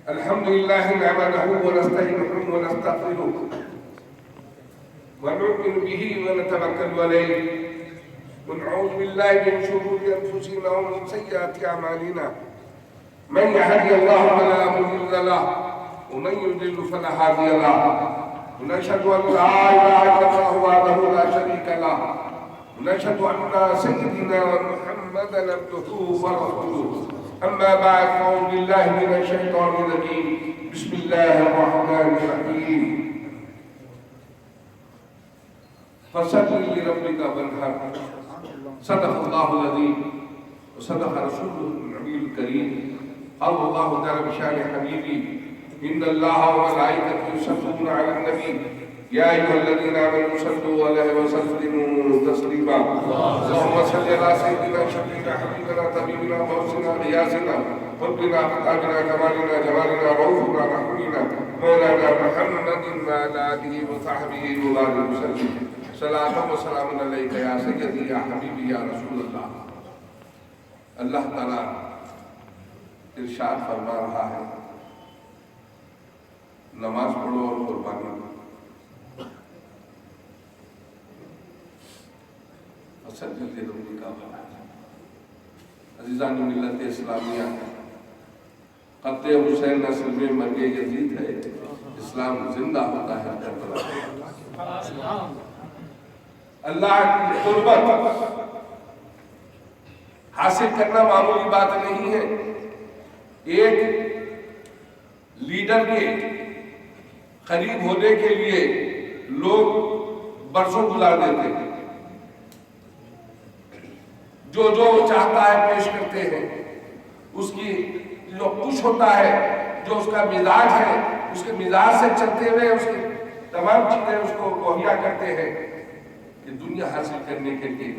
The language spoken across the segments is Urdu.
الحمد لله نحمده ونستعينه ونستغفره ونؤمن به ونتوكل عليه ونعوذ بالله من شرور انفسنا ومن سيئات اعمالنا من يهدي الله فلا مضل له ومن يضلل فلا هادي له ونشهد ان لا اله الا الله وحده لا شريك له ونشهد ان سيدنا محمدا عبده ورسوله اما بعد فاعوذ بالله من الشيطان الرجيم بسم الله الرحمن الرحيم فصل لربك وانحر صدق الله العظيم وصدق رسوله النبي الكريم قال الله تعالى بشان حبيبي ان الله وملائكته يصلون على النبي يا ايها الذين امنوا صلوا عليه وسلموا تسليما اللهم صل على سيدنا شفيعنا حبيبنا طبيبنا فوزنا غياثنا قطبنا فتاجنا كمالنا جمالنا روحنا رحمنا مولانا محمد وعلى اله وصحبه وبارك وسلم صلاة وسلام علیک یا سیدی یا حبیبی یا رسول اللہ. اللہ تعالیٰ ارشاد فرما رہا ہے نماز پڑھو اور قربانی دو. عزیزان ملت اسلامیہ، قتل حسین نسل میں مرگ یزید ہے، اسلام زندہ ہوتا ہے کربلا. اللہ کی قربت حاصل کرنا معمولی بات نہیں ہے. ایک لیڈر کے قریب ہونے کے لیے لوگ برسوں گزار دیتے ہیں، جو چاہتا ہے پیش کرتے ہیں. اس کی جو خوش ہوتا ہے، جو اس کا مزاج ہے، اس کے مزاج سے چلتے ہوئے اس کی تمام چیزیں اس کو مہیا کرتے ہیں کہ دنیا حاصل کرنے کے لیے.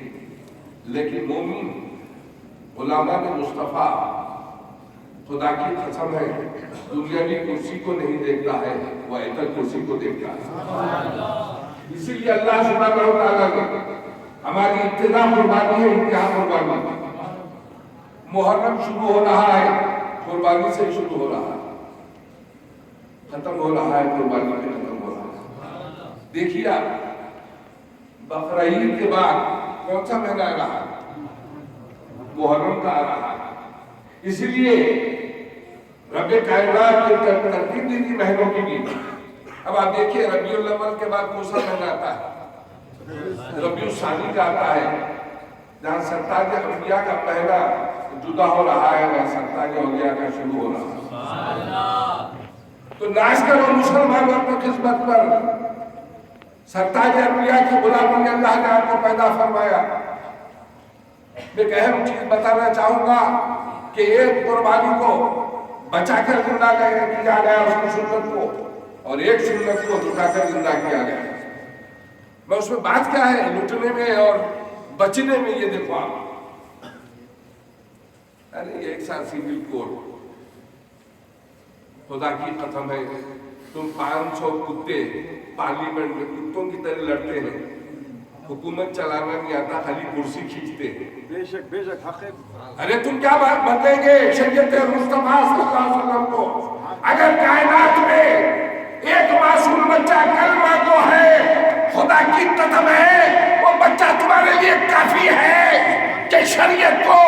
لیکن مومن غلامان مصطفیٰ خدا کی قسم ہے دنیاوی کرسی کو نہیں دیکھتا ہے، وہ ایتل کرسی کو دیکھتا ہے. اسی لیے اللہ سبحانہ و تعالیٰ نے ہماری ابتدا قربانی ہے، انتہا قربانی. محرم شروع ہو رہا ہے، قربانی سے شروع ہو رہا ہے، ختم ہو رہا ہے قربانی سے ختم ہو رہا ہے. دیکھیے آپ، بقرعید کے بعد کون سا مہینہ آ رہا ہے؟ محرم کا آ رہا ہے. اسی لیے رب کائنات نے ترتیب دی تھی مہینوں کی بھی. اب آپ دیکھیے ربیع الاول کے بعد کون سا مہینہ آتا ہے؟ ربیع الثانی کا آتا ہے، جہاں سرتاج انبیاء کا پہلا جدا ہو رہا ہے، وہاں سرتاج اولیاء کا شروع ہو رہا ہے. تو ناز کرو مسلمانوں کی قسمت پر، سرتاج انبیاء کی غلامی اللہ نے آپ کو پیدا فرمایا. میں ایک اہم چیز بتانا چاہوں گا کہ ایک قربانی کو بچا کر زندہ کیا گیا اس کی سنت کو، اور ایک سنت کو جھٹا کر زندہ کیا گیا. میں اس میں بات کیا ہے لٹنے میں اور بچنے میں، یہ دیکھو آپ. یہ ایک ساتھ سیول کوڈ، خدا کی قسم ہے تم 500 کتے پارلیمنٹ میں کتوں کی طرح لڑتے ہیں، حکومت چلانا نہیں آتا، خالی کرسی کھینچتے ہیں. بے شک حق ہے. ارے تم کیا بدلیں گے شریعت مصطفیٰ صلی اللہ علیہ وسلم کو؟ اگر کائنات میں ایک معصوم بچہ کلمہ کو ہے، خدا کی قسم ہے وہ بچہ تمہارے لیے کافی ہے کہ شریعت کو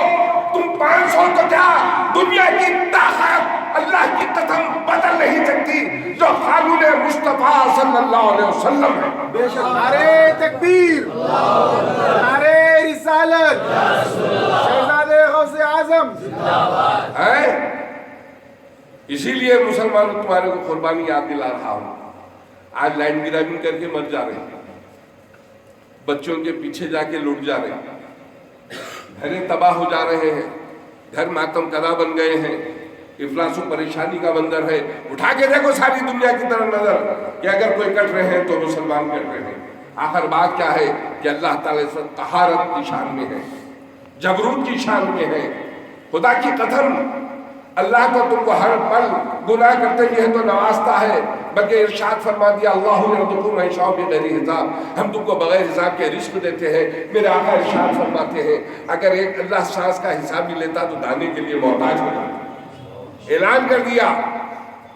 تم 500 تو کیا دنیا کی طاقت اللہ کی قسم بدل نہیں سکتی جو قانون مصطفیٰ صلی اللہ علیہ وسلم ہے. بے شک. نعرہ تکبیر، نعرہ رسالت، شہزادے غوث اعظم. اسی لیے مسلمانوں تمہارے کو قربانی یاد دلا رہا ہوں. آج لائن گرابنگ کر کے مر جا رہے ہیں، بچوں کے پیچھے جا کے لوٹ جا رہے ہیں، گھریں تباہ ہو جا رہے ہیں، گھر ماتم کدا بن گئے ہیں، افلاس و پریشانی کا منظر ہے. اٹھا کے دیکھو ساری دنیا کی طرف نظر کہ اگر کوئی کٹ رہے ہیں تو مسلمان کٹ رہے ہیں. آخر بات کیا ہے کہ اللہ تعالیٰ سے طہارت کی شان میں ہے، جبروت کی شان میں ہے. خدا کی قسم اللہ تو تم کو ہر پل گناہ کرتے یہ تو نوازتا ہے، بلکہ ارشاد فرما دیا اللہ یرزقکم من یشاء بغیر حساب، ہم تم کو بغیر حساب کے رزق دیتے ہیں. میرے آقا ارشاد فرماتے ہیں اگر ایک اللہ سانس کا حساب بھی لیتا تو دانے کے لیے محتاج ہو جاتا. اعلان کر دیا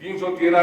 313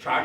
60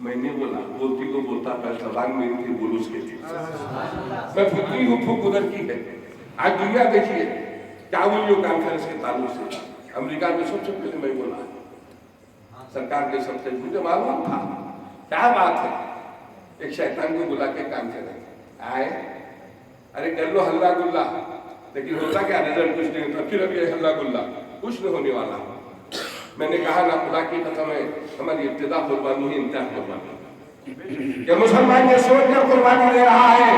میں نے بولا بولتی تو بولتا پر زبان میری تھی بول اس کے تھی. میں پھکی ہوں پھک ادھر کی ہے. آج دنیا دیکھیے کابل کانفرنس کے تعلق سے امریکہ میں سب سے پہلے میں بولا سرکار کے سب سے مجھے معلوم تھا کیا بات ہے. ایک شیطان کو بلا کے کام کریں آئے ارے کر لو ہلہ گلہ لیکن ہوتا کیا رزلٹ کچھ نہیں ہوتا. پھر اب یہ ہلہ گلہ کچھ نہیں ہونے والا. میں نے کہا نا خدا کی قسم ہے ہماری ابتدا قربانی ہے انتہا قربانی. کہ مسلمان یہ سوچ کر قربانی دے رہا ہے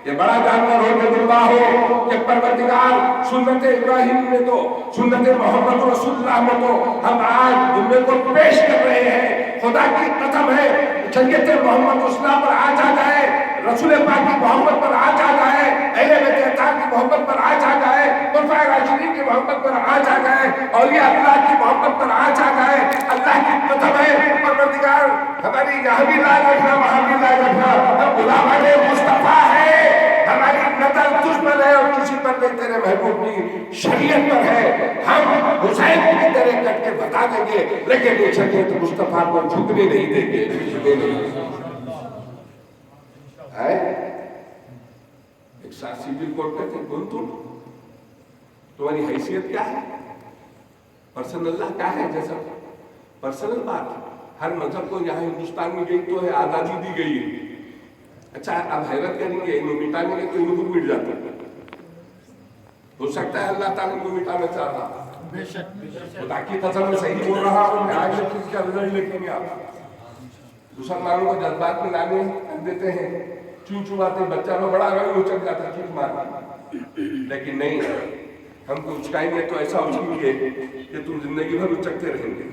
کہ بڑا جانور ہو کہ دلہ ہو کہ پروردگار سنت ابراہیم میں تو سنت محمد رسول اللہ میں تو ہم آج دنیا کو پیش کر رہے ہیں. خدا کی قسم ہے شریعت محمد اسلام پر آج آ جائے, رسول پاک کی محمد پر آج آ جائے, اہل بیت اطہار کی محبت پر آج آ جائے, خلفائے راشدین کی محبت پر آج آ جائے, اولیاء اللہ کی محبت پر آج آ جائے. اللہ کی قسم ہے پروردگار ہماری یہاں بھی لائے رکھنا وہاں بھی لائے رکھنا. ہم غلام مصطفیٰ ہے, ہماری نظر تجھ پر ہے اور کسی پر نہیں تیرے محبوب کی شریعت پر ہے. ہم حسین کی طرح کٹ کے بتا دیں گے لیکن یہ شریعت مصطفیٰ کو جھکنے نہیں دیں گے. ایک ساتھ سیویل کوڈ کہتے ہیں کون تمہاری حیثیت کیا ہے, پرسنل اللہ کیا ہے, جیسا پرسنل بات. ہر مذہب کو یہاں ہندوستان میں گئی تو ہے آزادی دی گئی ہے. اچھا اب حیرت کریں گے انہوں مٹانے کے تو انہوں کو مٹ جاتا ہے. ہو سکتا ہے اللہ تعالیٰ کو مٹانا چاہ رہا خدا کی قسم میں صحیح بول رہا ہوں. میں آج کسی کا رزلٹ لکھیں گے آپ مسلمانوں کو جذبات میں لانے دیتے ہیں, چون چواتے بچہ میں بڑا رنگ اچک جاتا چیز مار. لیکن نہیں, ہم کو اچکائیں گے تو ایسا اچکیں گے کہ تم زندگی بھر اچکتے رہیں گے.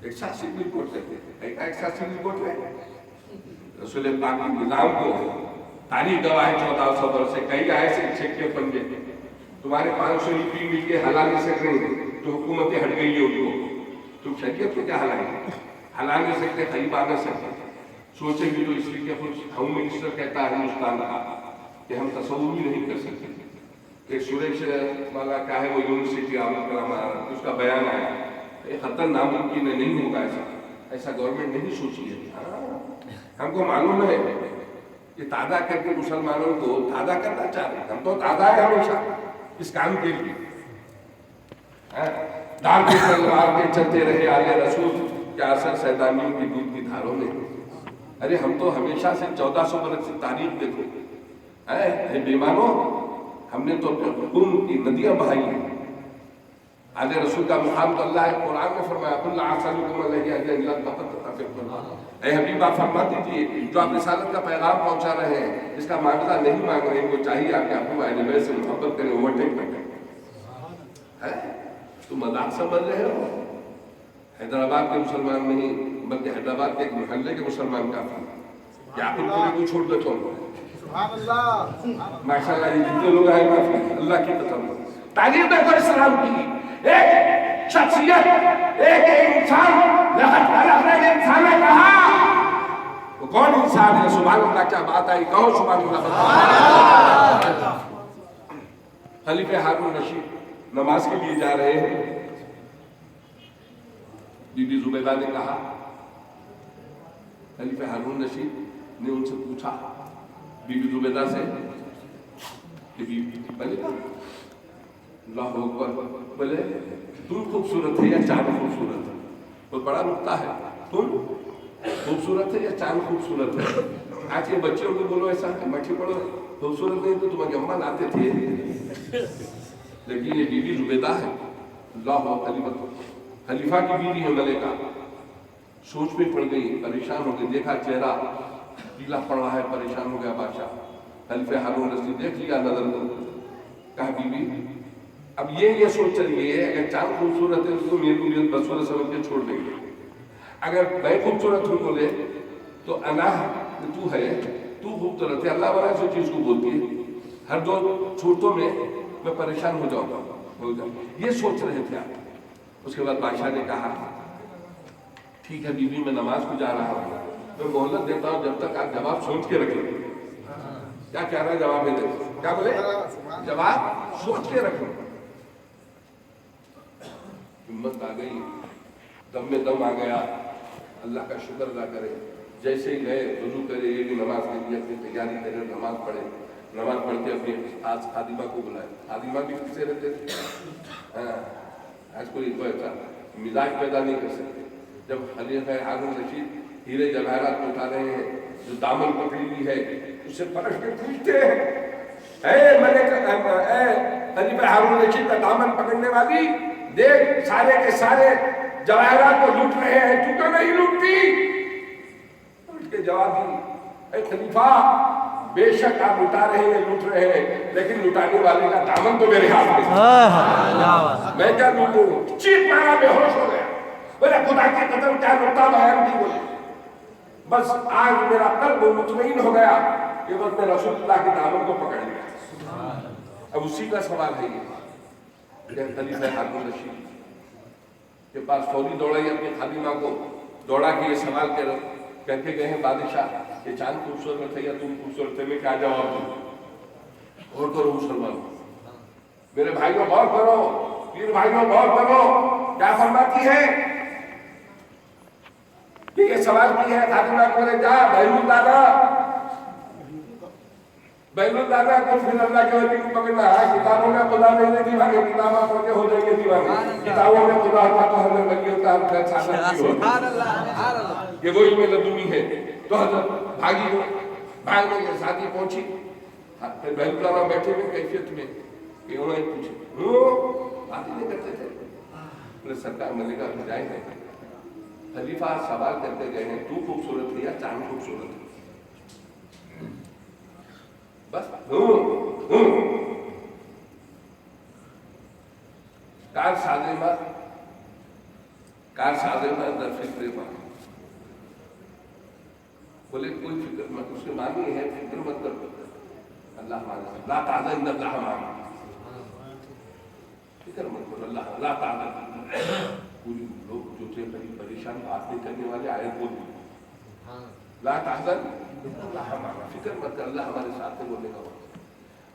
ایک ساتھ سیویل کوڈ کہتے ہیں, ایک ساتھ سیویل کوڈ ہے رسول پاک کے نظام کو تاریخ گواہ 1400 برس سے کئی ایسے چھکے پنجے تمہارے 500 روپی مل کے حلال نہیں سک رہے ہیں تو حکومتیں ہٹ گئی ہے ان کو. تم شریعت کو کیا حلائیں گے, حلال نہیں سکتے قریب آ نہ سکتے. سوچیں گے تو اس لیے کہ ہوم منسٹر کہتا ہے ہندوستان کا کہ ہم تصور بھی نہیں کر سکتے. ایک سریش والا کیا ہے وہ یونیورسٹی عامل کرام اس کا بیان آیا یہ خطر ناممکن ہے, نہیں ہوگا ایسا گورنمنٹ نہیں سوچی ہے. ہم کو معلوم ہے کہ تازہ کر کے مسلمانوں کو تازہ کرنا چاہ رہے ہیں. ہم تو تازہ ہے ہمیشہ اس کام کے لیے. دار کی تلوار کے چلتے رہے آل رسول کے اثر سیدانیوں کی دودھ کی دھاروں میں. ارے ہم تو ہمیشہ سے 1400 برس کی تاریخ دیکھو اے بیمانوں, ہم نے تو خون کی ندیاں بہائی ہیں. آل رسول کا مقام تو اللہ ہے قرآن میں فرمایا قل لا اسألکم علیہ اجرا الا المغفرۃ لکم. اے حبیب آپ فرما دیجیے جو آپ رسالت کا پیغام پہنچا رہے ہیں اس کا معاملہ نہیں مانگ رہے ہیں, وہ چاہیے آپ کے اپنے اہل بیت سے محبت کریں, اوورٹیک نہ کریں. تم مذاق سمجھ رہے ہو. حیدرآباد کے مسلمان نہیں بلکہ حیدرآباد کے ایک محلے کے مسلمان کافی کیا خود کو چھوڑ دے تو ماشاء اللہ یہ جتنے لوگ ہیں کافی. اللہ کی قسم تعلیم دیکھو اسلام کی ایک شخصیت ایک انسان لقد خلقنا الانسان کہا وہ کون انسان ہے. سبحان اللہ کیا بات آئی, کہو سبحان اللہ. خلیفہ ہارون رشید نماز کے لیے جا رہے ہیں. بی بی زبیدہ نے کہا, خلیفہ ہارون رشید نے ان سے پوچھا بی بی زبیدہ سے کہ بی بی اللہ اکبر, بولے تم خوبصورت ہے یا چاند خوبصورت ہے. وہ بڑا نکتہ ہے, تم خوبصورت ہے یا چاند خوبصورت ہے. آج کے بچوں کو بولو ایسا کہ مٹھی پڑھو خوبصورت نہیں تو تمہاری اماں لاتے تھے. لیکن یہ بی بی زبیدہ ہے اللہ خلیفہ کی بیوی ہے ملکہ. سوچ میں پڑ گئی, پریشان ہو گئی, دیکھا چہرہ پیلا پڑ رہا ہے, پریشان ہو گیا بادشاہ. خلیفہ ہارون رشید دیکھ لیا نظر کو, کہا بی بی اب یہ سوچ چلیے اگر چاند خوبصورت ہے تو میرے کو بدصورت سمجھ کے چھوڑ دیں گے. اگر میں خوبصورت ہوں بولے تو انا تو ہے تو خوبصورت ہے, اللہ والا سو چیز کو بولتی ہے. ہر دو صورتوں میں پریشان ہو جاؤں گا. یہ سوچ رہے تھے آپ. اس کے بعد بادشاہ نے کہا ٹھیک ہے بیوی میں نماز کو جا رہا ہوں, میں مہلت دیتا ہوں جب تک آپ جواب سوچ کے رکھیں. کیا کہہ رہا ہے جواب میں دے, کیا بولے جواب سوچ کے رکھیں. ہمت آ گئی, دم میں دم آ گیا. اللہ کا شکر ادا کرے. جیسے ہی گئے وضو کرے, یہ بھی نماز کے لیے اپنی تیاری کرے, نماز پڑھے, نماز پڑھ کے اپنی آج خادمہ کو بلائے. خادمہ بھی کسے رہتے تھے, آج کوئی ایسا مزاج پیدا نہیں کر سکتے. جب خلیفہ ہارون رشید ہیرے جواہرات کو اٹھا رہے ہیں, جو دامن پکڑی ہوئی ہے اس سے پلٹ کے پوچھتے ہیں, اے خلیفہ ہارون رشید کا دامن پکڑنے والی, دیکھ سارے کے سارے جواہرات کو لوٹ رہے ہیں, تو کیوں نہیں لوٹتی؟ اس کے جواب دی, اے خلیفہ بے شک آپ لٹا رہے ہیں, لوٹ رہے ہیں, لیکن لٹانے والے کا دامن تو میرے ہاتھ میں ہے, میں کیا لوٹوں؟ چیخ مارا, بے ہوش ہو گیا. بولے خدا کی قدر کیا نقطہ بیان کی. بولے بس آج میرا قلب مطمئن ہو گیا کہ بس میں رسول اللہ کے دامن کو پکڑ لیا. اب اسی کا سوال ہے یہ کہ خلیفہ ہارون رشید کے پاس فوری دوڑا, ہی اپنی خادمہ کو دوڑا کہ یہ سوال کہہ کے گئے ہیں, بادشاہ یہ چاند خوبصورت ہے یا تم خوبصورت ہے, میں کیا جواب دوں؟ غور کرو مسلمان, میرے بھائیوں غور کرو, پیر بھائیوں غور کرو, کیا فرماتی ہے کہ یہ سوال کی ہے خادمہ کو, نے کہا بہلول دادا کو پھر اللہ کے ولی کو پکڑنا ہے. کتابوں میں خدا نہیں دیوانے, کتابیں پڑھ کے ہو جائیں گے دیوانے. کتابوں میں خدا ہوتا تو ہمیں ولی ہوتا, ہم ساتھ بھی ہوتا. یہ وہی میں لدنی ہے. تو حضرت بھاگنے کے ساتھ ہی پہنچی. پھر بہلول دادا بیٹھے ہوئے کیفیت میں کہ انہوں نے پوچھے, بات ہی نہیں کرتے تھے. بولے سرکار ملکہ بجائے ہیں, خلیفہ سوال کرتے گئے ہیں, تو خوبصورت ہے یا چاند خوبصورت ہے؟ بس کار سازمہ در فکر ماں. بولے کوئی فکر مت, اس کے معنی ہے فکر مت کر, اللہ مانا, لا تحزن اللہ مانا, فکر مت کر, اللہ لا تحزن. پوری لوگ جو تھے پریشان, بات نہیں کرنے والے آیت بول دی, لا تحزن اللہ مانا, فکر مت کر, اللہ ہمارے ساتھ ہے بولنے کا وقت.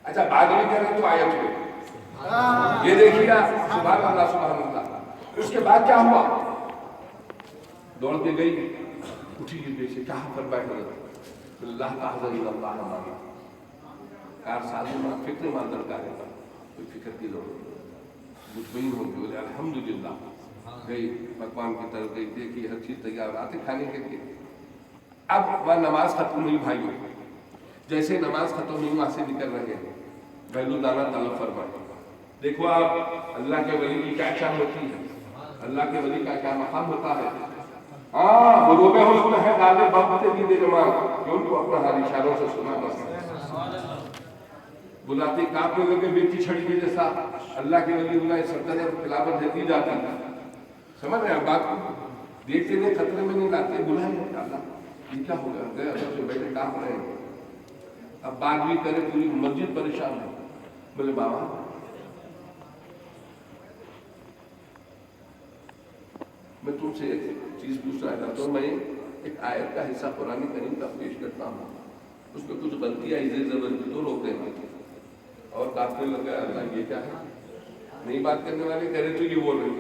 اچھا بات نہیں کریں تو آیت ہوئے, یہ دیکھیے سبحان اللہ سبحان اللہ. اس کے بعد کیا ہوا؟ دوڑ کے گئی, اٹھی جیسے کیا فرمائے اللہ تحزن اللہ مانا, کار سازمہ فکر ماں درکار ہے, کوئی فکر کی ضرورت نہیں, مطمئن ہو گئی. بولے الحمدللہ. گئی پکوان کی طرف گئی, دیکھی ہر چیز تیار, آتے کھانے کے لیے. اب وہ نماز ختم ہوئی بھائیوں, جیسے نماز ختم ہوئی وہاں سے نکل رہے ہیں, بہلول دانا طلب فرمائے. دیکھو آپ اللہ کے ولی کی کیا شان ہوتی ہے, اللہ کے ولی کا کیا مقام ہوتا ہے. ہاں غروب حسن ہے غالب بابتے بھی دے جمال, کہ ان کو اپنا ہر اشاروں سے سنا بس. بلاتے کانپنے لگے بیٹی چھڑی کے جیسا, اللہ کے ولی اللہ سلطنت خلافت دیتی جاتی. سمجھ رہے ہیں بات کو, دیکھتے نہیں, خطرے میں نہیں لاتے, بلائیں اللہ یہ کیا ہوگا, گئے اللہ سے بیٹھے کام رہے ہیں. اب بات بھی کرے, پوری مسجد پریشان ہے. بولے بابا میں تم سے ایک چیز پوچھنا چاہتا ہوں, میں ایک آیت کا حصہ قرآن کریم کا پیش کرتا ہوں, اس میں کچھ غلطیاں ایزے زبر تو روکتے ہیں, اور کافی لگا اللہ یہ کیا ہے, نئی بات کرنے والے کہہ رہے تو یہ بول رہے,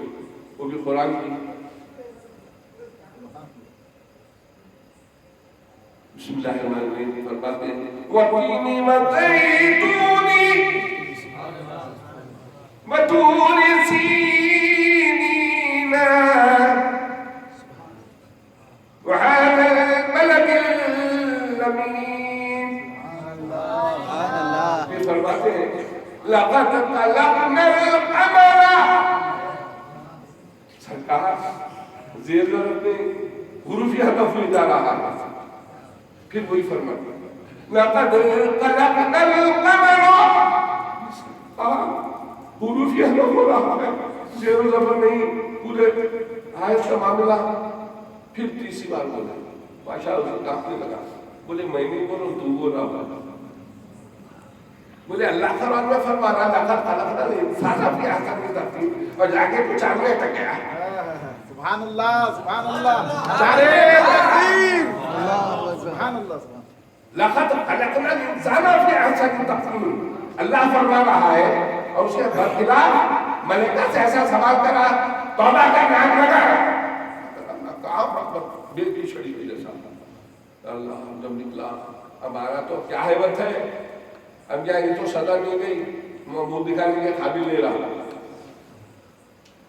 وہ بھی قرآن کی. بسم اللہ الرحمن الرحیم فرماتے ہیں وَتِينِ وَزَيْتُونِ وَطُورِ سِينِينَ وَهَذَا الْبَلَدِ الْأَمِينِ. پھر فرماتے ہیں لَقَدْ خَلَقْنَا الْقَمَرَ. سرکار زیر ضرورت میں حروفی حذف ہوئی جا رہا ہے. پھر وہی فرماتے ہیں لَقَدْ خَلَقْنَا الْقَمَرَ, حروف یہ حذف ہو رہا ہے, زیر و زبر نہیں, پورے آیت کا معاملہ. پھر تیسری بار بولا, بادشاہ اسے کانپنے لگا. بولے میں نہیں بولوں, تو بول رہا ہوں. بولے اللہ قرآن میں فرما رہا لَقَدْ خَلَقْنَا الْإِنسَانَ فِي أَحْسَنِ تَقْوِيمٍ, اور جا کے کچھ آگے تک گیا. سبحان اللہ سبحان اللہ, نعرہ تکبیر, سبحان اللہ سبحان. لَقَدْ خَلَقْنَا الْإِنسَانَ فِي أَحْسَنِ تَقْوِيمٍ. اللہ فرما رہا ہے, اور اس کے برخلاف ملکہ سے ایسا سوال کرا, توبہ کا نام لگا. کہاں بے کی چھڑی ہوئی جیسا. اللہ جب نکلا ہمارا تو کیا حیبت ہے. اب کیا یہ تو سزا مل گئی, منہ دکھانے کے کھا بھی لے رہا.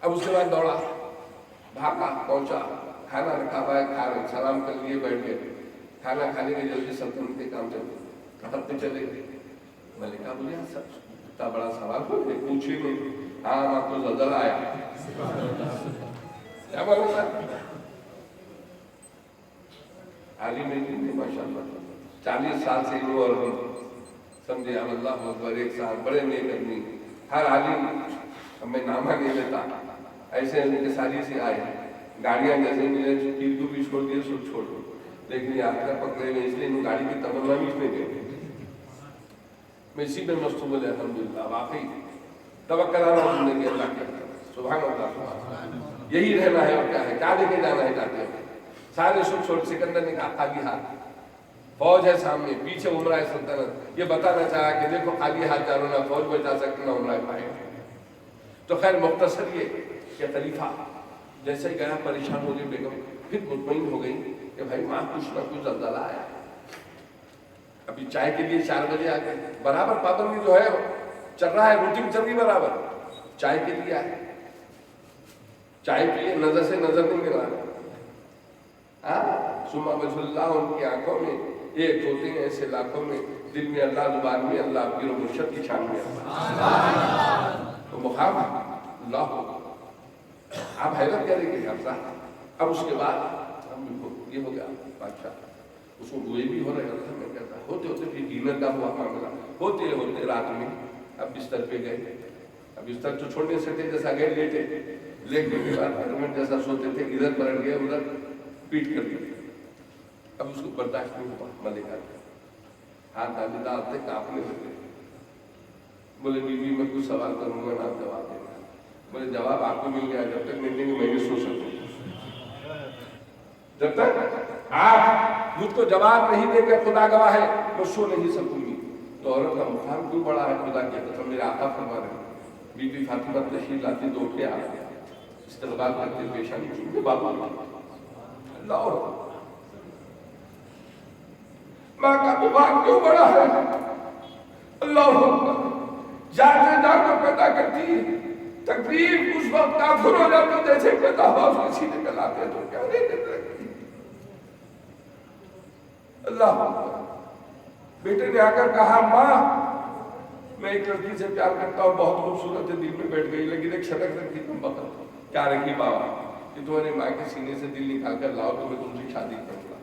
اب اس کے بعد دوڑا, بھاگا, پہنچا, کھانا رکھا ہوا ہے, کھا رہے, سلام کر لیے, بیٹھ گئے. کھانا کھانے کے جلدی سلطنت کے کام کرتے چلے گئے. ملکہ بولے سب اتنا بڑا سوال پوچھے نہیں. ہاں آپ کو زلزلہ آیا. کیا بولے سر عالم نہیں تھے ماشاء اللہ, 40 سال سے وہ اور ہم سمجھے. اب اللہ اکبر, 1 سال بڑے نیک آدمی. ہر عالم ہمیں نامہ نہیں لیتا, ایسے ان کے ساری سے آئے. گاڑیاں جیسے ملے تیر کو بھی چھوڑ دیے, سب چھوڑ دو, لیکن یہ آخر پکڑے ہوئے, اس لیے ان گاڑی کی تمنا بھی اس نے دے. میں اسی میں مست بولے الحمدللہ, واقعی توکل علی زندگی اللہ کے سبحان اللہ. یہی رہنا ہے اور کیا ہے, کیا لے کے جانا ہے جاتے ہیں. سارے سکھ چھوڑ, سکندر نے کہا خالی ہاتھ, فوج ہے سامنے, پیچھے عمرہ سلطنت. یہ بتانا چاہا کہ دیکھو خالی ہاتھ جانو, نہ فوج بچا سکتے نہ عمرہ پائے. تو خیر مختصر یہ کہ خلیفہ جیسے گیا پریشان ہو گئی بیگم, پھر مطمئن ہو گئی کہ بھائی ماں کچھ نہ کچھ زلزلہ آیا. ابھی چائے کے لیے 4 بجے آ گئے, برابر پابندی جو ہے چل رہا ہے, روٹین چل رہی برابر. چائے کے لیے آئے, چائے پیے, نظر سے نظر نہیں ملا. سما بس اللہ, ان کی آنکھوں میں ایک ہوتے ہیں ایسے لاکھوں میں, دل میں اللہ, زبان میں اللہ, پیر و مرشد کی شان میں اللہ. تو مقام اللہ آپ حیرت کریں گے حفظہ. اب اس کے بعد یہ ہو گیا بادشاہ, اس کو ہوئے بھی ہو رہے ہیں. میں کہتا ہوتے ہوتے پھر ڈینر کا ہوا معاملہ, ہوتے ہوتے رات میں اب بستر پہ گئے. اب بستر تو چھوڑنے سے تھے, جیسا گئے لیٹے, لیٹنے کے بعد پیرمنٹ جیسا سوتے تھے, ادھر پلٹ گئے, ادھر پیٹ کر دی. اب اس کو برداشت نہیں ہوا, ملکہ ہاتھ ڈالے ڈالتے کانپنے لگے. بولے بیوی میں کچھ سوال کروں گا, آپ جواب دینا. بولے جواب آپ کو مل گیا, جب تک ملنے کو میں نہیں سو سکوں. جب تک آپ مجھ کو جواب نہیں دے کے خدا گواہ ہے میں سو نہیں سکوں گی. تو عورت کا مقام کیوں بڑا ہے, خدا کی قسم میرے آقا فرما رہے ہیں. بی بی فاطمہ تشریف لاتی تو اٹھ کے آ گیا, استقبال کرتے پیشانی چونکہ بابا اللہ ماں کا مقام کیوں بڑا ہے. اللہ جان سے جان کو پیدا کرتی ہے, تکلیف اس وقت کافر ہو جاتی جیسے پیدا ہوا اس کے سینے پہ لاتے تو کیا نہیں دیتے. اللہ بیٹے نے آ کر کہا ماں میں ایک لڑکی سے پیار کرتا ہوں, بہت خوبصورت ہے, دل میں بیٹھ گئی, لیکن ایک شرط رکھی تم بتا. کیا رکھی بابا؟ کہ تمہارے ماں کے سینے سے دل نکال کر لاؤ تو میں تم سے شادی کروں گا.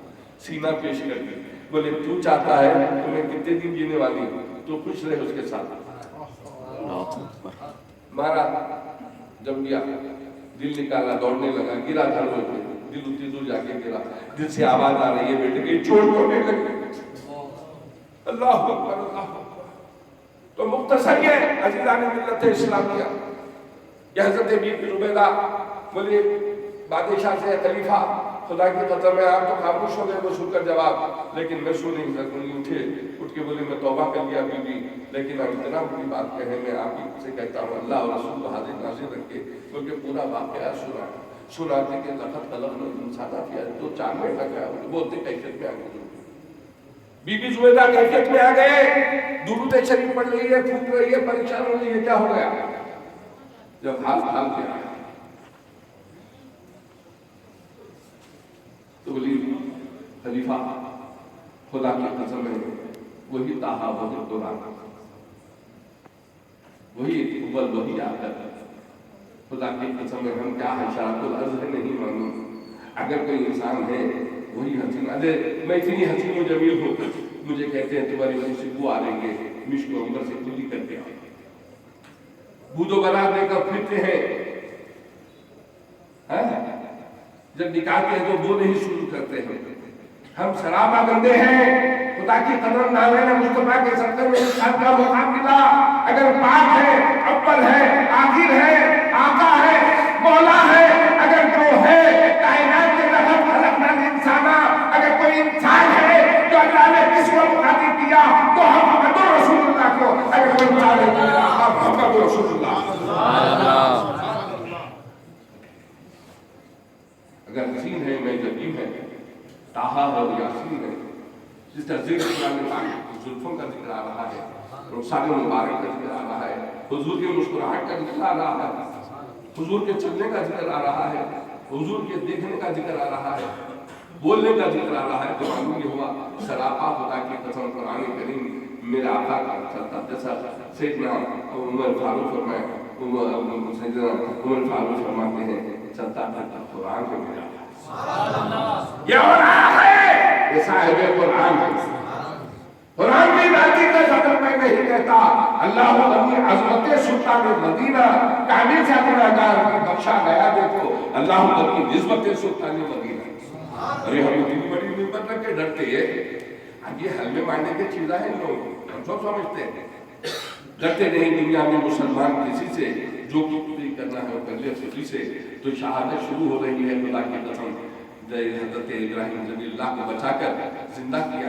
سینہ پیش کر دی. بولے تو چاہتا ہے تو میں کتنے دن جینے والی ہوں, تو خوش رہے اس کے ساتھ. مارا, جب گیا دل نکالا, دوڑنے لگا, گرا دھڑوں پہ, دل اتنی دور جا کے گرا, دل سے آواز آ رہی ہے بیٹے کی چوٹ ہونے لگی. اللہ اکبر اللہ اکبر. تو مختصر یہ عزیزان ملت اسلامیہ, یہ حضرت بی بی زبیدہ بولے بادشاہ سے خلیفہ خدا کی قسم ہے آپ تو خاموش ہو گئے, وہ سن کر جواب, لیکن میں سن نہیں سکوں گی. اٹھے, اٹھ کے بولے میں توبہ کر لیا بی بی, لیکن اب اتنا بڑی بات کہے میں آپ ہی سے کہتا ہوں اللہ اور رسول کو حاضر ناظر رکھ کے, کیونکہ پورا واقعہ سناتے کہ لقد خلقنا الانسان فی جو 4 مہینہ کا ہے, بولتے کیفیت میں آ گئے. بی بی زبیدہ کیفیت میں آ گئے, درود شریف پڑھ رہی ہے, پھونک رہی ہے, پریشان ہو رہی ہے. کیا ہو گیا؟ جب حال کے آیا تو بولی خلیفہ خدا کی قسم ہے وہی طٰہٰ وہی قرآن وہی اول وہی آخر, خدا کی قسم ہے ہم کیا حشرات الارض ہے نہیں معلوم. اگر کوئی انسان ہے وہی حسین, ارے میں اتنی حسین و جمیل ہوں, مجھے کہتے ہیں تمہاری وجہ سے وہ آ رہیں گے, مشک و عمر سے کلی کر کے بود و بنا دے کر پھرتے ہیں. جب نکالتے ہیں تو وہ نہیں شروع کرتے ہیں. ہم شرابہ بندے ہیں, خدا کی قدر نامے نے مصطفیٰ کے صدقے میں انسان کا مقام ملا. اگر پاک ہے, اول ہے, آخر ہے, آقا ہے, مولا ہے, اگر جو ہے کائنات کے لحظ خلقنا الانسان, اگر کوئی انسان ہے جو اللہ نے کس کو مخاطب کیا تو محمد رسول اللہ کو, اگر کوئی انسان ہے تو محمد رسول اللہ. اگر حسین ہے میں جبیم ہے، طٰہٰ ہے اور یاسین ہے، جس کا ذکر قرآن پاک زلفوں کا ذکر آ رہا ہے، رخسار مبارک کا ذکر آ رہا ہے، حضور کی مسکراہٹ کا ذکر آ رہا ہے، حضور کے چلنے کا ذکر آ رہا ہے، حضور کے دیکھنے کا ذکر آ رہا ہے، بولنے کا ذکر آ رہا ہے، تو معلوم یہ ہوا سراپا خدا کی قسم قرآن کریم میرے آقا کا چلتا جیسا سیدنا عمر فاروق فرمائے، سیدنا عمر فاروق فرماتے ہیں چلتا چلتا قرآن کو ملا یہ قرآن ہے، یہ صاحب قرآن ہے۔ قرآن کی ذاتی کا ذکر میں نہیں کہتا، اللہ اپنی عظمت سلطان مدینہ کامل سے اپنا اگار بخشا گیا، دیکھو اللہ اپنی نسبت سلطان مدینہ۔ ارے ہم اتنی بڑی نسبت رکھ کے ڈرتے ہیں، اب یہ حل میں ماننے کی چیزیں ہیں لوگ، ہم سب سمجھتے ہیں، ڈرتے نہیں دنیا میں مسلمان کسی سے جو کچھ کرنا ہے وہ کر لے خودی سے۔ تو شہادت شروع ہو رہی ہے، خدا کی قسم حضرت ابراہیم ذلیل اللہ کو بچا کر زندہ کیا،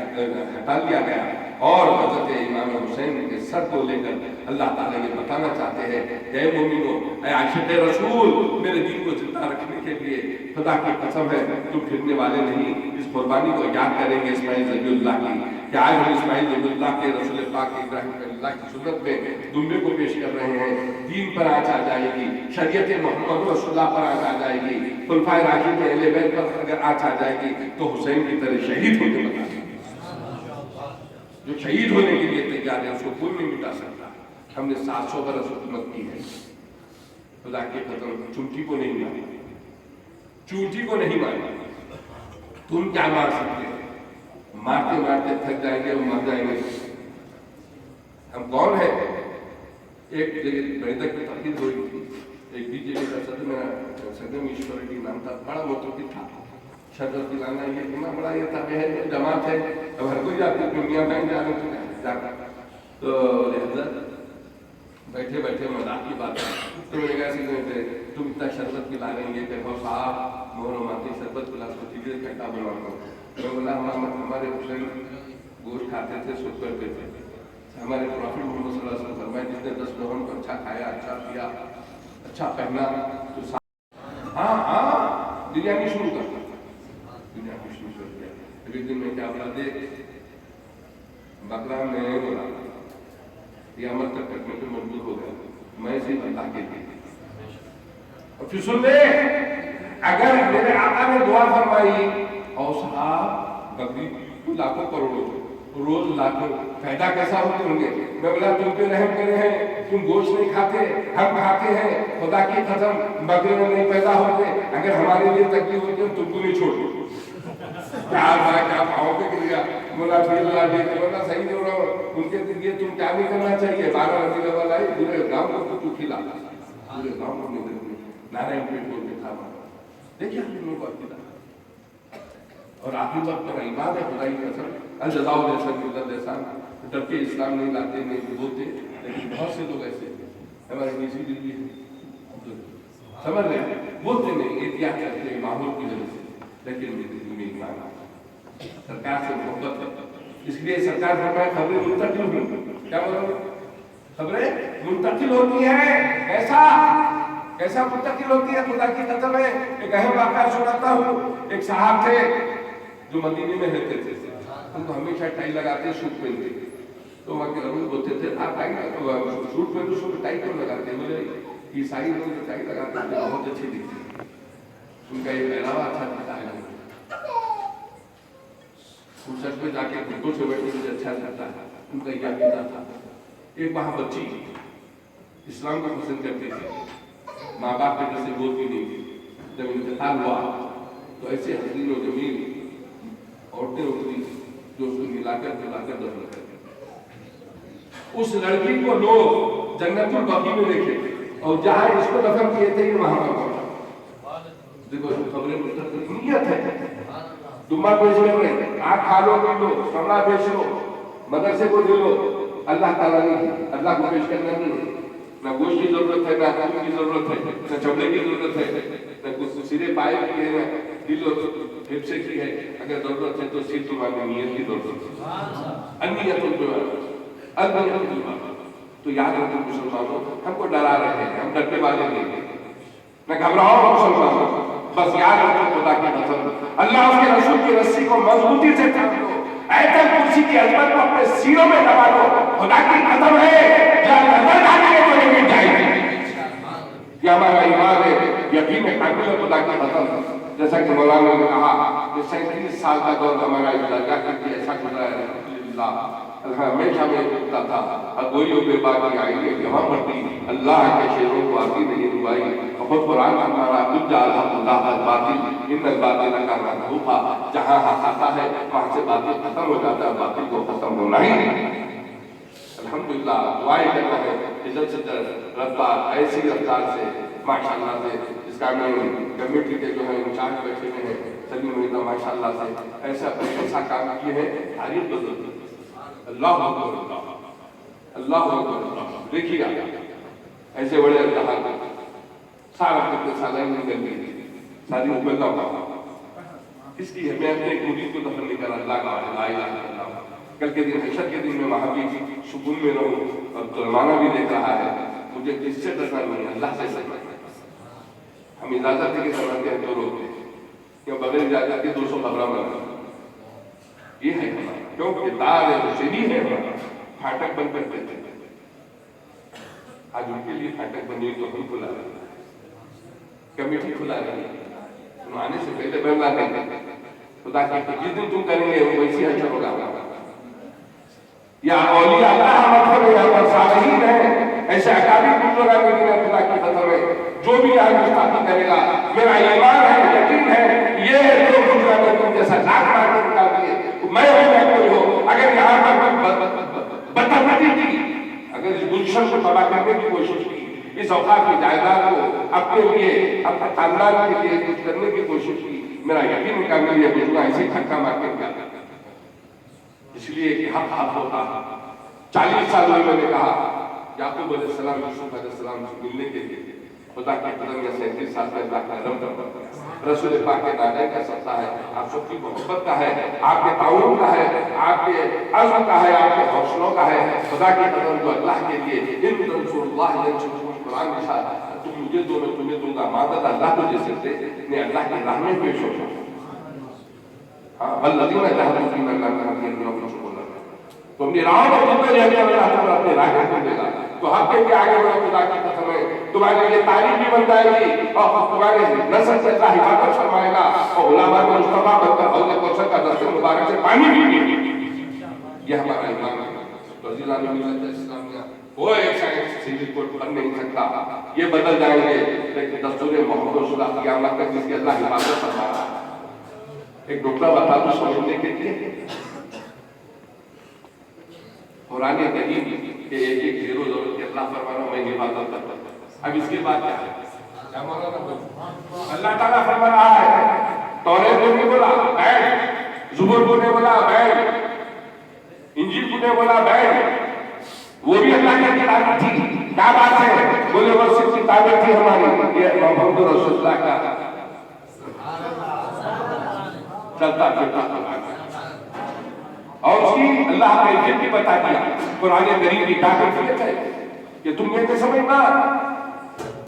ہٹا لیا گیا، اور حضرت امام حسین کے سر کو لے کر اللہ تعالیٰ یہ بتانا چاہتے ہیں کہ اے مومنو، اے عاشق رسول، میرے دین کو زندہ رکھنے کے لیے خدا کی قسم ہے تم پھرنے والے نہیں۔ اس قربانی کو یاد کریں گے اسماعیل ذبیح اللہ کی، کہ آج ہم اسماعیل ذبیح اللہ کے رسول پاک ابراہیم اللہ کی سنت میں دمبے کو پیش کر رہے ہیں۔ دین پر آنچ آ جائے گی، شریعت محمد رسول اللہ پر آنچ آ جائے گی، خلفائے راشدین اہل بیت پر اگر آنچ آ جائے گی تو حسین کی طرح شہید ہونے بتا دیں۔ جو شہید ہونے کے لیے تیار ہے اس کو کوئی نہیں مٹا سکتا۔ ہم نے 700 برس حکومت کی ہے، خدا کی قسم چونٹی کو نہیں ماری، چونٹی کو نہیں ماری۔ تم کیا مار سکتے ہیں؟ مارتے مارتے تھک جائیں گے اور مر جائیں گے۔ ہم کون ہیں؟ ایک جگہ بیدک میں تقریر ہوئی تھی، ایک بی جے پی کا صدر، میرا صدر ایشور ریڈی نام تھا، بڑا متوقع تھا، شرط دلانا یہ اتنا بڑا یہ تھا، بہن جماعت ہے، اب ہر کوئی جاتی ہے، میاں بہن جانے تو جاتا۔ تو حضرت بیٹھے بیٹھے مذاق کی بات ہے، تو میں کہا سکتے تم اتنا شربت پلا رہے ہیں کہ بہت صاحب مہر ماتی شربت پلا سو چیزیں کٹا بناتا ہوں۔ میں بولا ہمارے حسین گوشت کھاتے تھے، سود کرتے تھے، ہمارے پروفٹ محمد صلی اللہ علیہ وسلم فرمائے جس نے 10 لوگوں کو اچھا کھایا، اچھا پیا، اچھا پہنا تو ہاں بریانی شروع کرتا، بریانی شروع کر دیا۔ ایک دن میں کیا بولا، دیکھ بکرا میں بولا قیامت تک کرنے پہ مجبور ہو گیا، میں صرف اللہ کے لیے۔ اور پھر سن لے، اگر میرے آقا نے دعا فرمائی اور صاحب بکری لاکھوں کروڑوں روز لاکھوں پیدا کیسا ہوتے ہوں گے؟ میں بولا تم پہ رحم کرے ہیں، تم گوشت نہیں کھاتے، ہم کھاتے ہیں، خدا کی قسم بکرے میں نہیں پیدا ہوتے، اگر ہمارے لیے تکلیف ہوتی ہے تم کو نہیں چھوڑو۔ کیا پاؤں پہ گر گیا، بولا پھر اللہ دیکھ بولا صحیح نہیں ہو رہا، ان کے لیے تم کیا نہیں کرنا چاہیے، 12 ربیع الاول آئی پورے گاؤں کو تو کھلا، پورے گاؤں کو نہیں نارائن پیٹ بول کے کھا مارا۔ دیکھیں ہم لوگوں کو عقیدہ اور آخری وقت پر ایمان ہے، خدائی قسم الجزاء لمن احسن الاحسان، ڈر کے اسلام نہیں لاتے، نہیں بولتے، لیکن بہت سے لوگ ایسے ہیں ہمارے نیچی دل بھی ہے، سمجھ رہے ہیں، بولتے نہیں، احتیاط کرتے ہیں ماحول کی وجہ سے، لیکن میرے دل میں ایمان ہے، سرکار سے محبت ہے، اس لیے سرکار فرمائے خبریں منتقل ہوئی، کیا بولو خبریں منتقل ہوتی ہیں، ایسا منتقل ہوتی ہے، خدا کی قسم ہے۔ ایک اہم واقعہ سناتا ہوں، ایک صاحب تھے جو مدینے میں رہتے تھے، ان کو ہمیشہ ٹائی لگاتے، سوٹ پہنتے، تو وہاں کے لوگ بولتے تھے آپ ٹائی سوٹ پہنتے، سوٹ ٹائی کیوں لگاتے؟ بولے عیسائی لوگ جو ٹائی لگاتے ہیں بہت اچھی دکھتی ہے، ان کا یہ پہناوا اچھا دکھتا ہے، فرصت میں جا کے گھٹوں سے بیٹھے مجھے اچھا لگتا ہے، ان کا یہ عقیدہ تھا۔ ایک وہاں بچی اسلام کو پسند کرتی تھی، ماں باپ کے جیسے بولتی نہیں تھی، جب انتقال ہوا تو ایسے حسین و جمیل عورتیں اٹھتی جو اس کو ملا کر دفن کرتی۔ اس لڑکی کو لوگ جنت البقیع میں دیکھے اور جہاں اس کو دفن کیے تھے یہ وہاں پر پہنچا۔ دیکھو خبریں مستقل نیت ہے، دمہ پیش کر رہے، آنکھ کھا لو پی لو، کمرہ بیچ لو، مدرسے کو دے لو، اللہ تعالیٰ نے اللہ کو پیش کرنا نہیں، نہ گوشت کی ضرورت ہے، نہ خون کی ضرورت ہے، نہ چمڑے کی ضرورت ہے، نہ کچھ سرے پائے کی ہے، نہ دل و حفظے کی ہے، اگر ضرورت ہے تو صرف تمہاری نیت کی ضرورت ہے، النیت البیمہ۔ تو یاد رکھو مسلمانوں، ہم کو ڈرا رہے ہیں، ہم ڈرنے والے نہیں ہیں، نہ گھبراؤ مسلمانوں، بس یاد رکھو خدا کی قسم، اللہ اس کے رسول کی رسی کو مضبوطی سے تھام لو، ایتل کرسی کی عظمت کو اپنے سینوں میں دبا لو، خدا کی قسم ہے جہاں نظر ڈالیں گے تو یہ مٹ جائے گی۔ یہ ہمارا ایمان ہے، یقین ہے کامل ہے خدا کی قسم۔ جیسا کہ مولانا نے کہا کہ 37 سال کا دور ہمارا اس درگاہ کے لیے ایسا گزرا ہے الحمدللہ، ہمیشہ میں اٹھتا تھا اگوئیوں پہ باقی آئی ہے جہاں پڑتی اللہ کے شیروں کو آتی نہیں روائی، خود قرآن کا ہمارا کچھ جالہ اللہ الباطل ان الباطل کان مذوقا، جہاں حق آتا ہے وہاں سے باطل ختم ہو جاتا ہے، باطل کو ختم ہونا ہی نہیں۔ الحمدللہ دعائیں کرنا ہے عزت سے رفتار ایسی رفتار سے ماشاءاللہ سے، جس کا میں کمیٹی کے جو ہے انچارج بیٹھے ہوئے ہیں سلیم مہینہ ماشاءاللہ سے ایسا کام کیے ہیں، تاریخ بدل دی۔ اللہ اکبر اللہ اکبر، دیکھیے ایسے بڑے اللہ سارا کتنے سالہ ہی نکل گئی، ساری مبلغ ہوا کس کی ہے؟ میں اپنے ایک مرید کو دفن نہیں کرا، اللہ کا لا الہ الا اللہ۔ کل کے دن حشر کے دن میں وہاں بھی سکون میں رہوں، اور سلمانہ بھی دیکھ رہا ہے، مجھے کس سے ڈرنا نہیں ہے، اللہ سے ڈرنا ہے۔ ہم اجازت دے کے سمجھتے ہیں تو روکتے ہیں، کیوں بغیر اجازت کے 200 خبریں بنا، یہ ہے ہمارا کیونکہ دار حسینی ہے ہمارا، پھاٹک بند کر دیتے ہیں۔ آج ان کے لیے پھاٹک بنی تو ہم کھلا رہے ہیں، کمیٹی کھلا رہی ہے، تم آنے سے پہلے بندہ کرتے ہیں، خدا کہ جس دن تم کریں گے ویسی حشر ہوگا۔ یا اولیاء اللہ مغفر یا صالحین ہیں، ایسے اکابر بزرگان کے دن خدا کی قسم ہے، جو بھی آج گستاخی کرے گا، میرا ایمان ہے یقین ہے یہ جو بزرگان تم جیسا لاکھ مار کے نکال دیے، میں ہوں یا کوئی ہو، اگر یہاں پر بدتمیزی کی، اگر اس گلشن کو تباہ کرنے کی کوشش کی، اس اوقات کی جائیداد کو اپنے لیے اپنے خاندان کے لیے کچھ کرنے کی کوشش کی، میرا یقین ہے کہ یہ بزرگ ایسے دھکا مار کے کیا کرتا۔ اس لیے کہ حق حق ہوتا ہے۔ 40 سال میں نے کہا یعقوب علیہ السلام یوسف علیہ السلام سے ملنے کے لیے خدا کی قدم یا 37 سال میں اللہ کا علم کرتا، رسول پاک کے دانے کا سبتا ہے، آپ سب کی محبت کا ہے، آپ کے تعاون کا ہے، آپ کے عزم کا ہے، آپ کے حوصلوں کا ہے، خدا کی قدم جو اللہ کے لیے ان تنصر اللہ ینصرکم قرآن کے ساتھ، تم مجھے دو میں تمہیں دوں گا، مادت اللہ کو جیسے دے نے اللہ کی راہ میں پیش ہو جاؤ۔ والذین جاہدوا فینا لنہدینہم سبلنا، تو اپنی راہ میں جتنے رہنے والا اللہ اپنے راہ کو دے گا، تو حق کے آگے بڑھو، خدا کی قسم ہے تمہارے لیے تعلیم بھی بن جائے گی، اور تمہارے نسل سے اللہ حفاظت فرمائے گا، اور علماء کو مصطفیٰ بن کر حوض کوثر کا دست مبارک سے پانی بھی پیے گی۔ یہ ہمارا ایمان ہے۔ تو عزیزان ملت اسلامیہ، وہ ایک سائنس سیوی کوڈ بن نہیں سکتا، یہ بدل جائیں گے، لیکن دستور محمد رسول اللہ قیامت تک جس کی اللہ حفاظت فرما رہا ہے۔ ایک نکتہ بتا دوں سمجھنے کے لیے، قرآن کریم کے ایک ایک زیرو ضرورت کے اللہ فرمانا میں حفاظت کرتا ہوں۔ اب اس کے بعد کیا ہے؟ کیا مولانا اللہ تعالیٰ فرما رہا ہے، توریت کو نہیں بولا بیٹھ، زبور کو نہیں بولا بیٹھ، انجیل کو نہیں بولا بیٹھ، وہ بھی اللہ کی کتاب تھی۔ کیا بات ہے؟ بولے وہ صرف کتابیں تھی ہماری، یہ محمد رسول اللہ کا چلتا پھرتا قرآن، اور اس کی اللہ نے عزت بھی بتا دیا۔ قرآن کریم کی کیفیت ہے کہ تم یہ سمجھنا،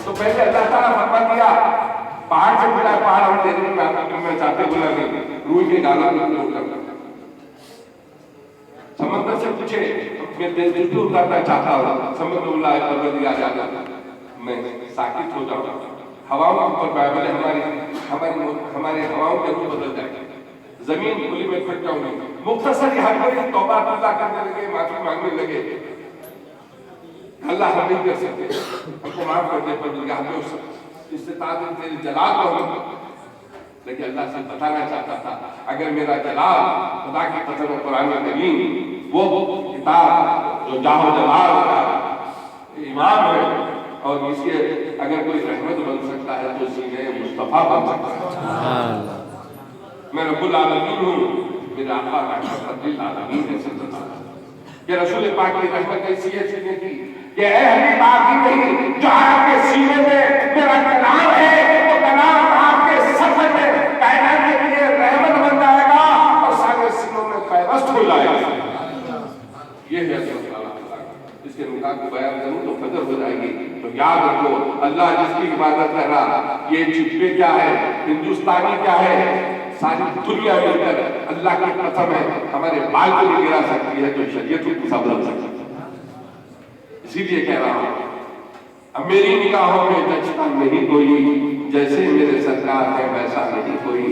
تو پہلے اللہ تعالیٰ فرما دیا پہاڑ سے بلا، پہاڑ ہم تیرے میں چاہتے بلا نہیں، روح کے گالوں میں سمندر سے پوچھے میں دل بھی اترنا چاہتا ہوں، سمندر اللہ پرور دیا جاتا میں ساکت ہو جاؤں، ہواؤں پر بائبل ہمارے ہواؤں کے روح بدل جائے، زمین کھلی میں پھٹ جاؤں گی۔ مختصر یہاں پر توبہ اللہ کرنے لگے، معافی مانگنے لگے، اللہ ہم نہیں کر سکتے، ہم کو معاف کر دے، پر ہمیں استطاعت تیری جلال کو ہم، لیکن اللہ سے بتانا چاہتا تھا اگر میرا جلال خدا کی قسم قرآن کریم وہ کتاب جو جاہ و جلال کا امام ہے، اور اس کے اگر کوئی رحمت بن سکتا ہے تو سینے مصطفیٰ بن سکتا ہے۔ میں رب العالمین ہوں، میرے آقا رحمت للعالمین ہے صلی اللہ علیہ وسلم، کہ رسول پاک کی رحمت ایسی ہے سینے کی کہ اے حبیب آپ ہی نہیں، جو آپ کے سینے میں میرا کلام ہے، وہ کلام آپ کے سفر میں کائنات کے لیے رحمت بن جائے گا اور سارے سینوں میں پیوست ہو جائے گا۔ یہ ہے اس کے نکاح کو بیان کروں تو فجر ہو جائے گی، تو یاد رکھو اللہ جس کی عبادت کر رہا، یہ چھپے کیا ہے؟ ہندوستانی کیا ہے، ساری دنیا مل کر اللہ کی قسم ہے ہمارے بال کو نہیں گرا سکتی ہے تو شریعت کو سب بدل سکتی ہے۔ اسی لیے کہہ رہا ہوں اب میری نگاہوں میں جچتا نہیں کوئی، جیسے میرے سرکار ہے ویسا نہیں کوئی،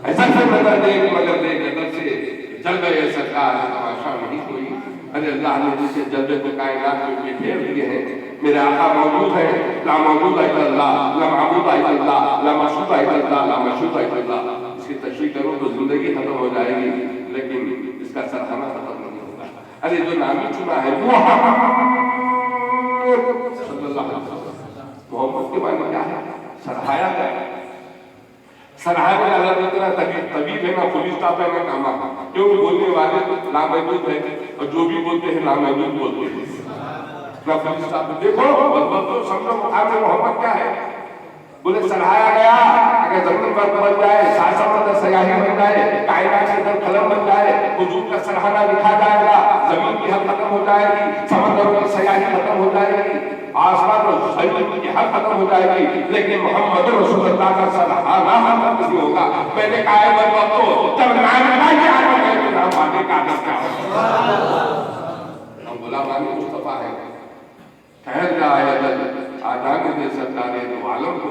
ایسا سے نظر دیکھ مگر دیکھ نظر سے چل گئے سرکار تماشا نہیں کوئی۔ ارے اللہ نے جسے جلوے کو کائنات میں پھیر دیے ہیں، میرے آقا موجود ہے، لا موجود الا اللہ، لا معبود الا اللہ، لا مشہود الا اللہ، لا مشہود الا اللہ۔ اس کی تشریح کروں تو زندگی ختم ہو جائے گی لیکن اس کا سرحانہ ختم نہیں ہوگا۔ ارے جو نامی چنا ہے وہ صلی اللہ علیہ وسلم، محمد کے معنی کیا ہے؟ سرحایا کیا ہے؟ سرحانے کا لفظ اتنا طویل ہے، نہ فل اسٹاپ ہے نہ کاما، کیونکہ بولنے والے لامحدود ہیں اور جو بھی بولتے ہیں لامحدود بولتے ہیں، نہ فل اسٹاپ۔ دیکھو تو سمجھو مقام محمد کیا ہے؟ بولے سرحایا گیا، اگر زمین پر بن جائے، سات سمندر سیاہی بن جائے، کائنات کے اندر قلم بن جائے، حضور کا سرحانہ لکھا جائے گا، زمین کی حد ختم ہو جائے گی، سمندروں کی سیاہی ختم ہو جائے گی، آسمان اور زمین کی حد ختم ہو جائے گی، لیکن محمد رسول اللہ کا سرحانہ ختم نہیں ہوگا۔ میں نے کہا ہے وہ وقت جب نام اللہ کے آنے گئے تو نام آنے کا عادت کیا ہوگا؟ ہم غلامان مصطفیٰ ہیں، ٹھہر جائے اجل آ جانے دے سرکار دو عالم کو،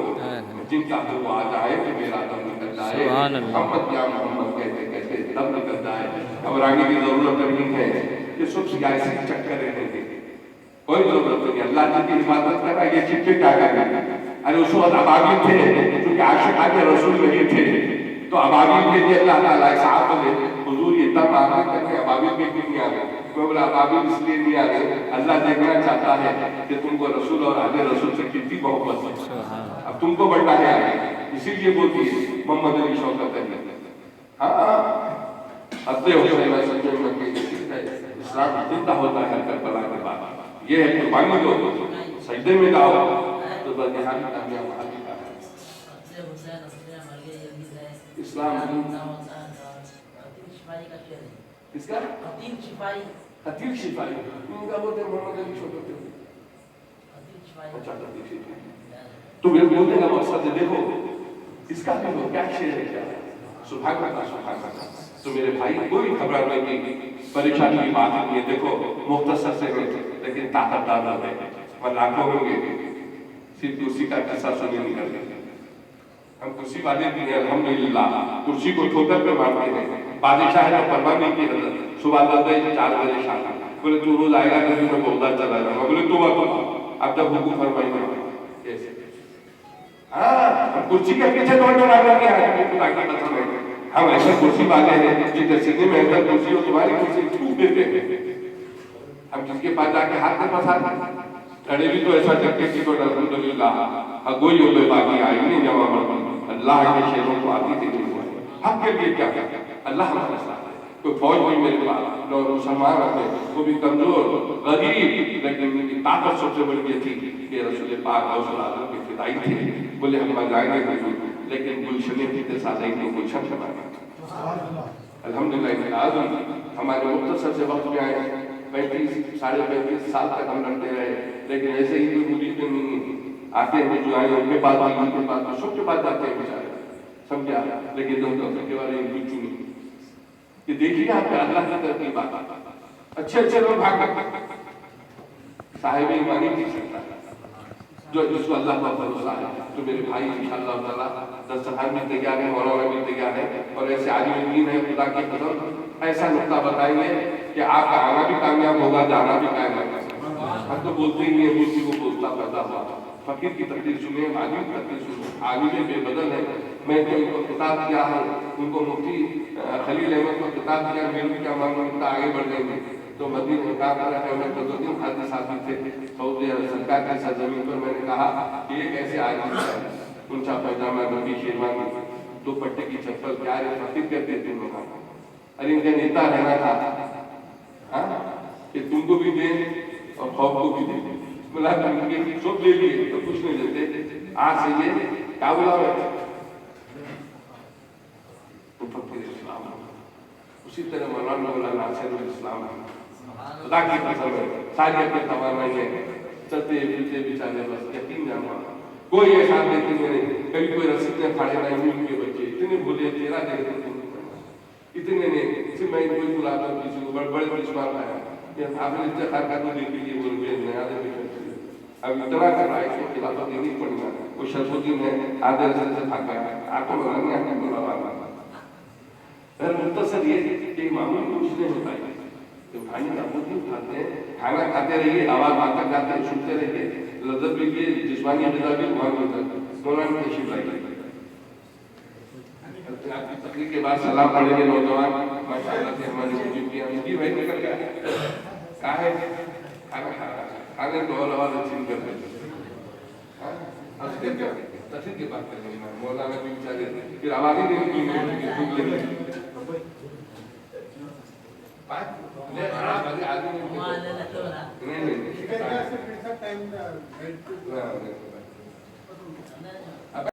جن کا وہ آ جائے کہ میرا دم نکل جائے، محمد یا محمد کہتے کہتے دم نکل جائے۔ گھبرانے کی ضرورت نہیں ہے، یہ سب سیاسی چکر رہے ہیں، کوئی ضرورت نہیں۔ اللہ جن کی حفاظت کر رہا ہے، یہ چپے کیا کریں؟ ارے اس وقت ابابیل تھے کیونکہ عاشقان کے رسول نہیں تھے، تو ابابیل کے لیے اللہ تعالیٰ صاحب نے حضور یہ تب آنا کرنے ابابیل کے لیے نہیں آ گئے۔ میں بولا ابابیل اس لیے نہیں آ گئے، اللہ دیکھنا چاہتا ہے کہ تم کو رسول اور آگے رسول سے کتنی محبت ہے، اب تم کو بڑھنا ہے آگے، اسی لیے بولتی ہے محمد علی شوکت ہے۔ ہاں حضرت حسین سجدے میں اسلام زندہ ہوتا ہے کربلا کے بعد، یہ ہے قربانی دو، سجدے میں جاؤ تو بجہان کامیاب حالی کا ہے۔ اسلام کس کا؟ خطیب شفائی، ان کا بولتے ہیں محمد علی شوکت ہے۔ اچھا خطیب شفائی تو میرے بولنے کا مقصد ہے، دیکھو اس کا بھی کیا شعر ہے، کیا سبحان اللہ سبحان اللہ۔ تو میرے بھائی کوئی گھبرانے کی پریشانی کی بات نہیں ہے، دیکھو مختصر سے لیکن طاقت دار ہے، اور لاکھوں ہوں گے صرف کرسی کا قصہ سنے نہیں کرتے۔ ہم کرسی والے بھی ہیں الحمدللہ، کرسی کو ٹھوکر پہ مارتے ہیں۔ بادشاہ نے پرواہ نہیں کی حضرت، صبح 10 بجے 4 بجے شام، بولے تو روز آئے گا کہ میں بغداد چلا جاؤں گا، بولے تو اب جب حکم فرمائی گا کیسے؟ ہاں کرسی کے پیچھے دوڑنے والے نہیں آئے، خدا کی قسم ہے ہم ایسے کرسی والے ہیں جن سینے میں اندر کرسی ہو تمہاری کرسی چھوٹ دیتے ہیں، ہم جس کے پاس جا کے ہاتھ میں پساتے ہیں، کھڑے بھی تو ایسا کرتے کہ تو الحمدللہ اگوئی ہو گئے باقی آئی نہیں جمع مرد اللہ کے شیروں کو آتی تھی نہیں ہوئے حق کے لیے کیا کرتا اللہ ہمارے ساتھ ہے۔ کوئی فوج نہیں میرے پاس، لوگ مسلمان رہتے وہ بھی کمزور غریب، لیکن ان کی طاقت سب سے بڑی یہ تھی کہ رسول پاک غوث اعظم کے فدائی تھے، بولے ہم جائیں گے لیکن گلشن کے ساتھ ایک کو گلشن کرنا۔ الحمدللہ اعظم ہمارے مختصر سے وقت میں آئے 35 ساڑھے 35 سال تک ہم لڑتے رہے، لیکن ایسے ہی کوئی مرید نہیں آتے ہیں جو آئے ان کے پاس ان کے پاس سب کے پاس جاتے ہیں بیچارے، سمجھا، لیکن دو کے بارے میں کچھ نہیں۔ یہ دیکھیے آپ کا اللہ کی طرف کی بات، اچھے اچھے لوگ بھاگ صاحب ایمانی نہیں سکتا جو جس کو اللہ کا بھروسہ ہے۔ تو میرے بھائی انشاءاللہ تعالیٰ دسترخوان بھی تیار ہے، مولانا بھی تیار ہے، اور ایسے عالم دین ہے خدا کی قسم ایسا نقطہ بتائیں گے کہ آپ کا آنا بھی کامیاب ہوگا، جانا بھی کامیاب ہوگا۔ ہم تو بولتے ہی نہیں، ملکی کو بولتا پیدا ہوا، فقیر کی تقریر سنیں، عالم کی تقریر سنیں، عالم بے بدل ہے۔ میں تو ان کو خطاب کیا ہوں، ان کو مفتی خلیل احمد کو خطاب کیا، میرے کیا معلوم آگے بڑھ گئے ہیں تو مدین میں کام کر رہے ہیں، تو 2 دن حاضر ساتھی تھے سعودی عرب سرکار کی سرزمین پر۔ میں نے کہا کہ یہ کیسے آدمی ہے، اونچا پائجامہ، لمبی شیروانی، دوپٹے کی چپل، کیا ہے فقیر کرتے تھے لوگ، ارے ان کا نیتا رہنا تھا کہ تم کو بھی دیں اور خوف کو بھی دیں، بلا تم کے سب لے لیے تو کچھ نہیں دیتے، آج سے یہ کیا بلا ہے اسلام۔ اسی طرح مولانا ناصر الاسلام خدا کی قسم ہے ساری اپنے توانائی ہے، چلتے پھرتے بیچارے بس یقین جانا کوئی احساس دیتی میں نے کبھی کوئی رسید نے پھاڑے نہ ان کے بچے اتنے بھولے تیرا دیکھ اتنے نے صرف میں کوئی بلاتا ہوں کسی کو بڑے دشمن آیا یہ آپ نے اتخار کا تو دیکھ لیجیے بول گئے نیا دے اب اتنا کر رہا ہے کہ خلافت دینی پڑی گا وہ شرف الدین ہے آدھے رسل سے پھاکا ہے آپ کو بنانے آتا ہے بلا بابا پھر مختصر یہ کہ معمولی کچھ نہیں ہوتا ہے کہ کھانے کا خود نہیں کھاتے ہیں کھانا کھاتے رہیے آواز آتا کھاتے سنتے رہیے لذت لیجیے جسمانی غذا بھی وہاں ملتا ہے مولانا تشریف لائیے آپ کی تقریر کے بعد سلام پڑھیں گے نوجوان ماشاء اللہ سے ہمارے وجود کی ہم جی بھائی نکل گیا کہاں ہے کھانا کھا رہا کھانے کو اور آواز اچھی کر دیں تفصیل کی بات کریں گے مولانا بھی بیچارے پھر آواز ہی نہیں